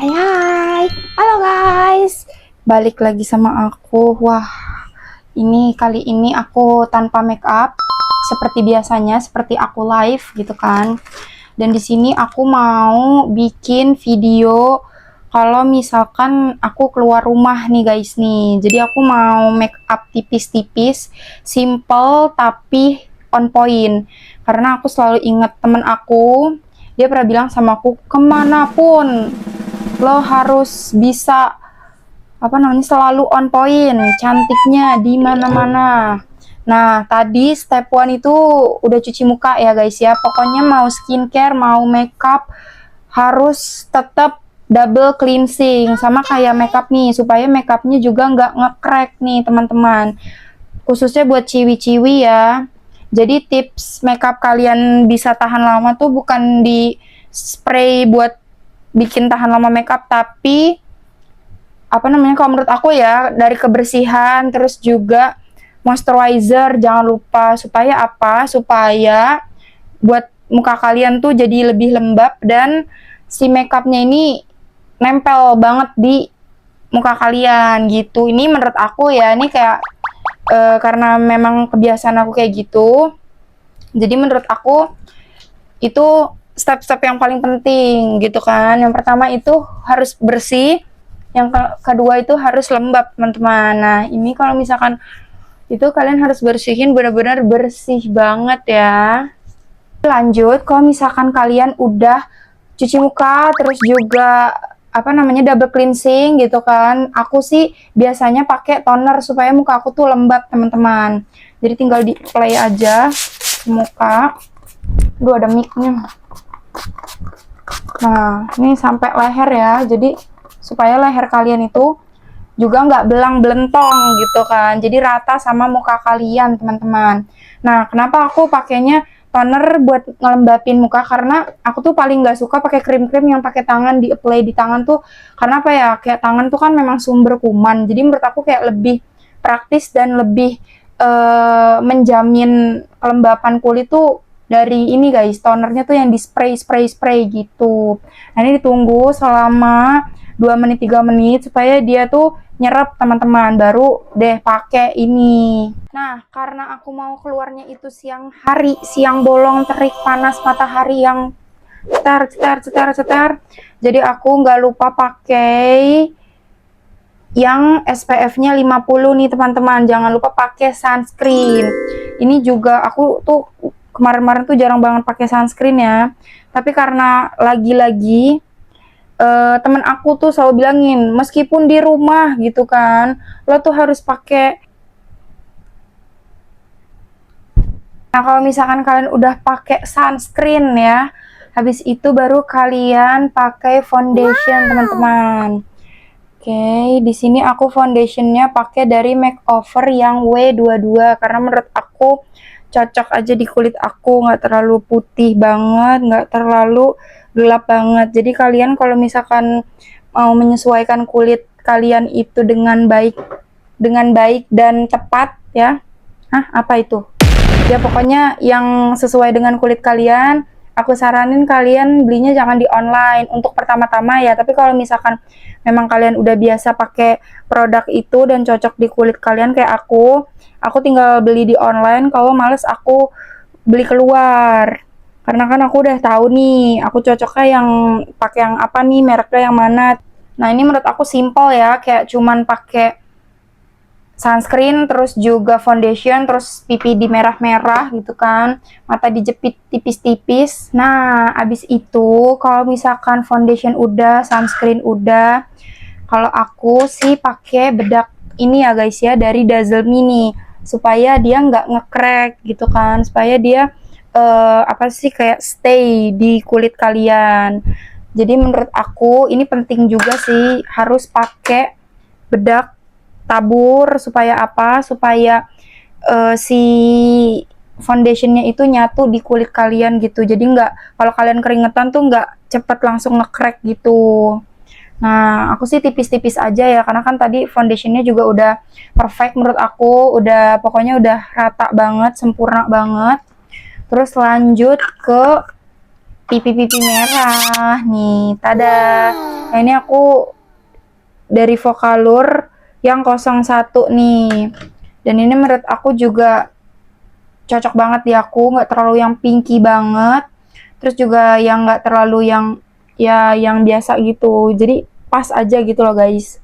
Hai, halo guys, balik lagi sama aku. Wah, ini kali ini aku tanpa make up, seperti biasanya, seperti aku live gitu kan. Dan di sini aku mau bikin video kalau misalkan aku keluar rumah nih guys nih. Jadi aku mau make up tipis-tipis, simple tapi on point. Karena aku selalu inget temen aku, dia pernah bilang sama aku, kemanapun lo harus bisa selalu on point, cantiknya di mana-mana. Nah, tadi step one itu udah cuci muka ya guys ya. Pokoknya mau skincare, mau makeup harus tetap double cleansing sama kayak makeup nih, supaya makeupnya juga nggak nge-crack nih teman-teman. Khususnya buat ciwi-ciwi ya. Jadi tips makeup kalian bisa tahan lama tuh bukan di spray buat bikin tahan lama makeup, tapi kalau menurut aku ya, dari kebersihan, terus juga moisturizer jangan lupa. Supaya apa? Supaya buat muka kalian tuh jadi lebih lembab dan si makeupnya ini nempel banget di muka kalian gitu. Ini menurut aku ya, ini kayak karena memang kebiasaan aku kayak gitu. Jadi menurut aku itu step-step yang paling penting gitu kan. Yang pertama itu harus bersih, yang kedua itu harus lembab teman-teman. Nah ini kalau misalkan itu kalian harus bersihin benar-benar bersih banget ya. Lanjut, kalau misalkan kalian udah cuci muka terus juga double cleansing gitu kan, aku sih biasanya pakai toner supaya muka aku tuh lembab teman-teman. Jadi tinggal di apply aja muka. Duh, ada mic-nya. Nah, ini sampai leher ya. Jadi supaya leher kalian itu juga nggak belang-belentong gitu kan. Jadi rata sama muka kalian, teman-teman. Nah, kenapa aku pakainya toner buat ngelembapin muka? Karena aku tuh paling nggak suka pakai krim-krim yang pakai tangan, di apply di tangan tuh. Karena apa ya? Kayak tangan tuh kan memang sumber kuman. Jadi menurut aku kayak lebih praktis dan lebih menjamin kelembapan kulit tuh dari ini guys, tonernya tuh yang di spray gitu. Nah ini ditunggu selama 2 menit 3 menit supaya dia tuh nyerap teman-teman, baru deh pakai ini. Nah karena aku mau keluarnya itu siang hari, siang bolong terik panas matahari yang cetar, jadi aku nggak lupa pakai yang SPF-nya 50 nih teman-teman. Jangan lupa pakai sunscreen. Ini juga aku tuh kemarin-kemarin tuh jarang banget pakai sunscreen ya. Tapi karena lagi-lagi temen aku tuh selalu bilangin, meskipun di rumah gitu kan, lo tuh harus pakai. Nah kalau misalkan kalian udah pakai sunscreen ya, habis itu baru kalian pakai foundation teman-teman. Oke, di sini aku foundationnya pakai dari Makeover yang W22 karena menurut aku cocok aja di kulit aku, nggak terlalu putih banget, nggak terlalu gelap banget. Jadi kalian kalau misalkan mau menyesuaikan kulit kalian itu dengan baik dan tepat ya. Apa itu? Ya pokoknya yang sesuai dengan kulit kalian. Aku saranin kalian belinya jangan di online untuk pertama-tama ya. Tapi kalau misalkan memang kalian udah biasa pakai produk itu dan cocok di kulit kalian kayak aku tinggal beli di online. Kalau males aku beli keluar. Karena kan aku udah tahu nih, aku cocoknya yang pakai yang apa nih, mereknya yang mana. Nah, ini menurut aku simple ya, kayak cuman pakai sunscreen, terus juga foundation, terus pipi di merah-merah gitu kan, mata dijepit tipis-tipis. Nah abis itu kalau misalkan foundation udah, sunscreen udah, kalau aku sih pakai bedak ini ya guys ya, dari Dazzle Mini, supaya dia nggak nge-crack gitu kan, supaya dia kayak stay di kulit kalian. Jadi menurut aku ini penting juga sih, harus pakai bedak tabur supaya apa? Supaya si foundationnya itu nyatu di kulit kalian gitu. Jadi nggak, kalau kalian keringetan tuh nggak cepet langsung nge-crack gitu. Nah aku sih tipis-tipis aja ya, karena kan tadi foundationnya juga udah perfect menurut aku, udah pokoknya udah rata banget, sempurna banget. Terus lanjut ke pipi-pipi merah nih, tada. Nah ini aku dari Vocalour yang 01 nih, dan ini menurut aku juga cocok banget di aku, nggak terlalu yang pinky banget, terus juga yang nggak terlalu yang ya yang biasa gitu, jadi pas aja gitu loh guys.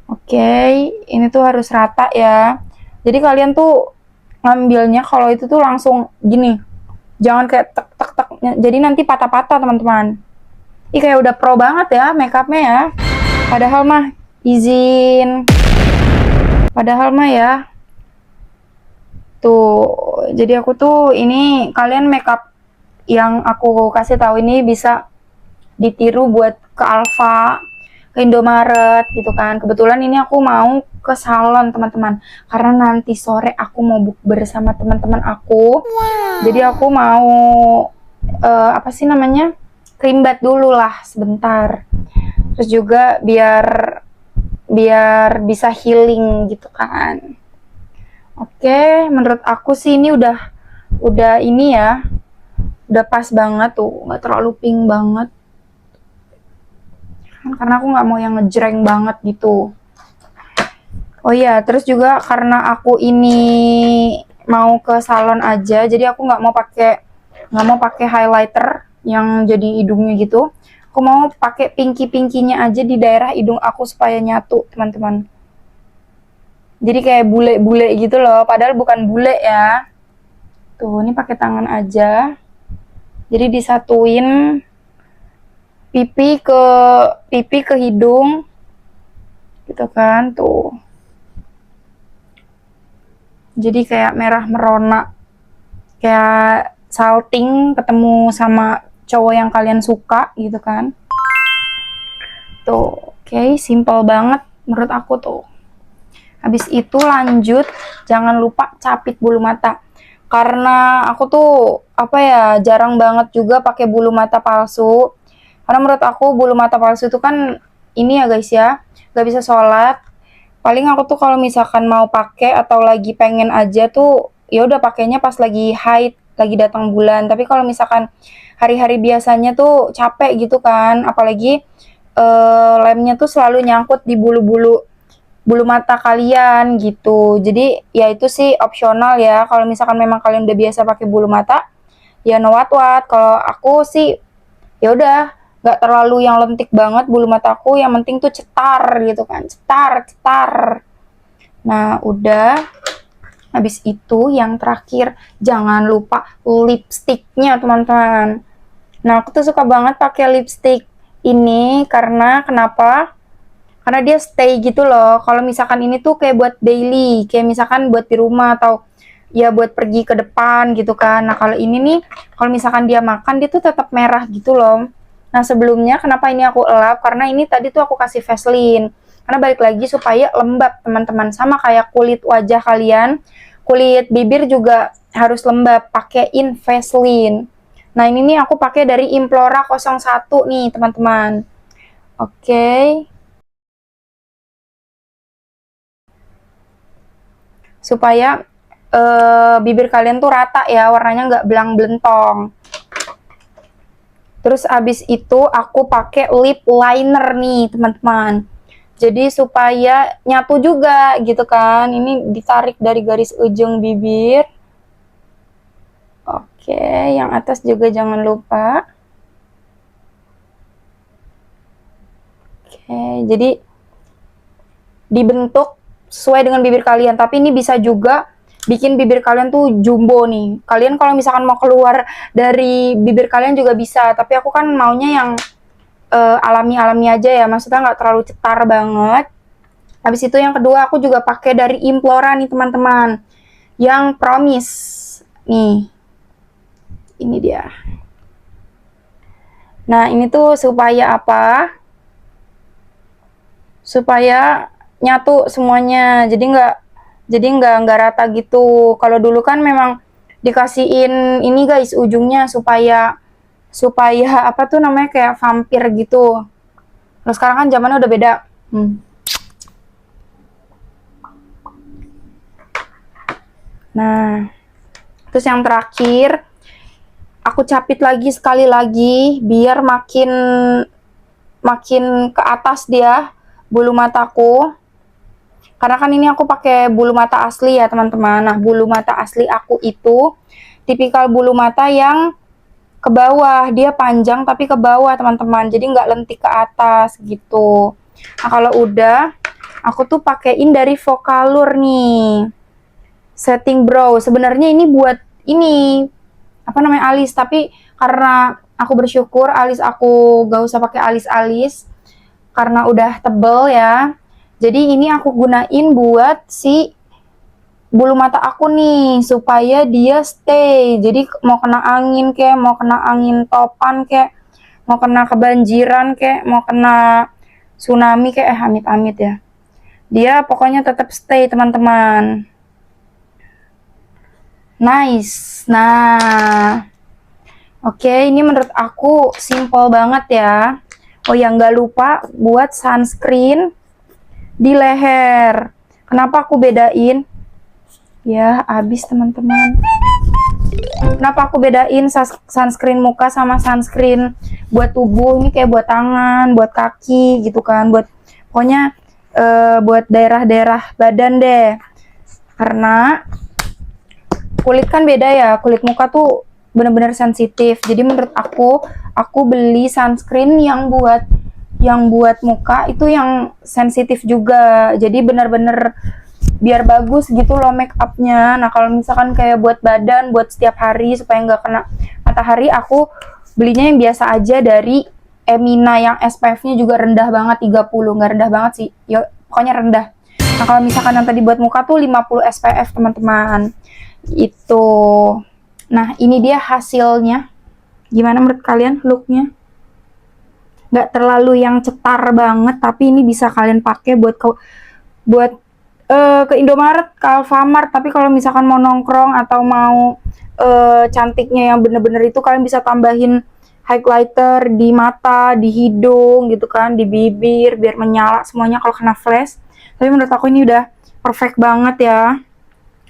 Oke, ini tuh harus rata ya, jadi kalian tuh ngambilnya kalau itu tuh langsung gini, jangan kayak tek tek tek, jadi nanti patah-patah teman-teman. Ih kayak udah pro banget ya makeupnya ya, padahal mah izin, padahal mah ya tuh. Jadi aku tuh ini, kalian makeup yang aku kasih tahu ini bisa ditiru buat ke Alfa, ke Indomaret gitu kan. Kebetulan ini aku mau ke salon teman-teman, karena nanti sore aku mau bukber sama teman-teman aku. Jadi aku mau apa sih namanya, creambath dulu lah sebentar, terus juga biar bisa healing gitu kan. Oke, menurut aku sih ini udah ini ya, udah pas banget tuh, nggak terlalu pink banget kan, karena aku nggak mau yang ngejreng banget gitu. Oh iya, terus juga karena aku ini mau ke salon aja, jadi aku nggak mau pakai highlighter yang jadi hidungnya gitu. Aku mau pakai pinky-pinkynya aja di daerah hidung aku supaya nyatu teman-teman. Jadi kayak bule-bule gitu loh, padahal bukan bule ya. Tuh, ini pakai tangan aja. Jadi disatuin pipi ke hidung gitu kan, tuh. Jadi kayak merah merona, kayak salting ketemu sama cowok yang kalian suka gitu kan. Tuh, oke, simple banget menurut aku tuh. Habis itu lanjut, jangan lupa capit bulu mata. Karena aku tuh apa ya, jarang banget juga pakai bulu mata palsu. Karena menurut aku bulu mata palsu itu kan ini ya guys ya, gak bisa sholat. Paling aku tuh kalau misalkan mau pakai atau lagi pengen aja tuh, ya udah pakainya pas lagi haid, lagi datang bulan. Tapi kalau misalkan hari-hari biasanya tuh capek gitu kan, apalagi lemnya tuh selalu nyangkut di bulu mata kalian gitu. Jadi ya itu sih opsional ya. Kalau misalkan memang kalian udah biasa pakai bulu mata, ya no what. Kalau aku sih ya udah nggak terlalu yang lentik banget bulu mataku, yang penting tuh cetar gitu kan, cetar. Nah udah, habis itu yang terakhir jangan lupa lipstiknya teman-teman. Nah aku tuh suka banget pakai lipstik ini karena kenapa, karena dia stay gitu loh. Kalau misalkan ini tuh kayak buat daily, kayak misalkan buat di rumah atau ya buat pergi ke depan gitu kan. Nah kalau ini nih, kalau misalkan dia makan, dia tuh tetap merah gitu loh. Nah sebelumnya kenapa ini aku elap, karena ini tadi tuh aku kasih Vaseline, karena balik lagi supaya lembab teman-teman, sama kayak kulit wajah kalian, kulit bibir juga harus lembab, pakein Vaseline. Nah ini nih aku pakai dari Implora 01 nih teman-teman. Oke. Supaya bibir kalian tuh rata ya, warnanya nggak belang belentong. Terus abis itu aku pakai lip liner nih teman-teman, jadi supaya nyatu juga gitu kan. Ini ditarik dari garis ujung bibir. Oke, yang atas juga jangan lupa. Oke, jadi dibentuk sesuai dengan bibir kalian, tapi ini bisa juga bikin bibir kalian tuh jumbo nih. Kalian kalau misalkan mau keluar dari bibir kalian juga bisa, tapi aku kan maunya yang alami-alami aja ya, maksudnya nggak terlalu cetar banget. Habis itu yang kedua aku juga pakai dari Implora nih teman-teman, yang Promise nih, ini dia. Nah ini tuh supaya apa, supaya nyatu semuanya, jadi nggak rata gitu. Kalau dulu kan memang dikasihin ini guys ujungnya supaya apa tuh namanya, kayak vampir gitu. Terus sekarang kan zamannya udah beda. Nah terus yang terakhir aku capit lagi sekali lagi biar makin ke atas dia bulu mataku. Karena kan ini aku pakai bulu mata asli ya teman-teman. Nah, bulu mata asli aku itu tipikal bulu mata yang ke bawah, dia panjang tapi ke bawah teman-teman, jadi nggak lentik ke atas gitu. Nah, kalau udah aku tuh pakein dari Vocalour nih setting brow. Sebenarnya ini buat ini apa namanya, alis, tapi karena aku bersyukur alis aku gak usah pakai alis-alis karena udah tebel ya, jadi ini aku gunain buat si bulu mata aku nih supaya dia stay. Jadi mau kena angin kek, mau kena angin topan kek, mau kena kebanjiran kek, mau kena tsunami kek, amit-amit ya, dia pokoknya tetap stay teman-teman. Nice. Nah, oke, ini menurut aku simple banget ya. Oh ya, nggak lupa buat sunscreen di leher. Kenapa aku bedain? Ya, habis teman-teman. Kenapa aku bedain sunscreen muka sama sunscreen buat tubuh? Ini kayak buat tangan, buat kaki gitu kan, buat pokoknya buat daerah-daerah badan deh. Karena kulit kan beda ya, kulit muka tuh bener-bener sensitif. Jadi menurut aku beli sunscreen yang buat muka itu yang sensitif juga. Jadi bener-bener biar bagus gitu loh make upnya. Nah, kalau misalkan kayak buat badan, buat setiap hari supaya nggak kena matahari, aku belinya yang biasa aja dari Emina yang SPF-nya juga rendah banget, 30. Nggak rendah banget sih, yo, pokoknya rendah. Nah, kalau misalkan yang tadi buat muka tuh 50 SPF teman-teman. Itu. Nah, ini dia hasilnya. Gimana menurut kalian looknya? Nggak terlalu yang cetar banget, tapi ini bisa kalian pakai buat ke Indomaret, ke Alfamart. Tapi kalau misalkan mau nongkrong atau mau cantiknya yang bener-bener itu, kalian bisa tambahin highlighter di mata, di hidung gitu kan, di bibir biar menyala semuanya kalau kena flash. Tapi menurut aku ini udah perfect banget ya.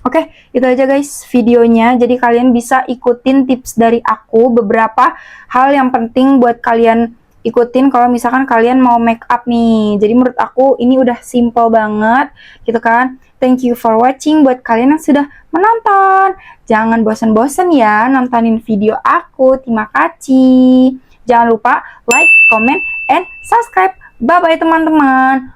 Oke, itu aja guys videonya. Jadi kalian bisa ikutin tips dari aku, beberapa hal yang penting buat kalian ikutin kalau misalkan kalian mau make up nih. Jadi menurut aku ini udah simple banget gitu kan. Thank you for watching buat kalian yang sudah menonton. Jangan bosan-bosan ya nontonin video aku. Terima kasih. Jangan lupa like, comment, and subscribe. Bye-bye teman-teman.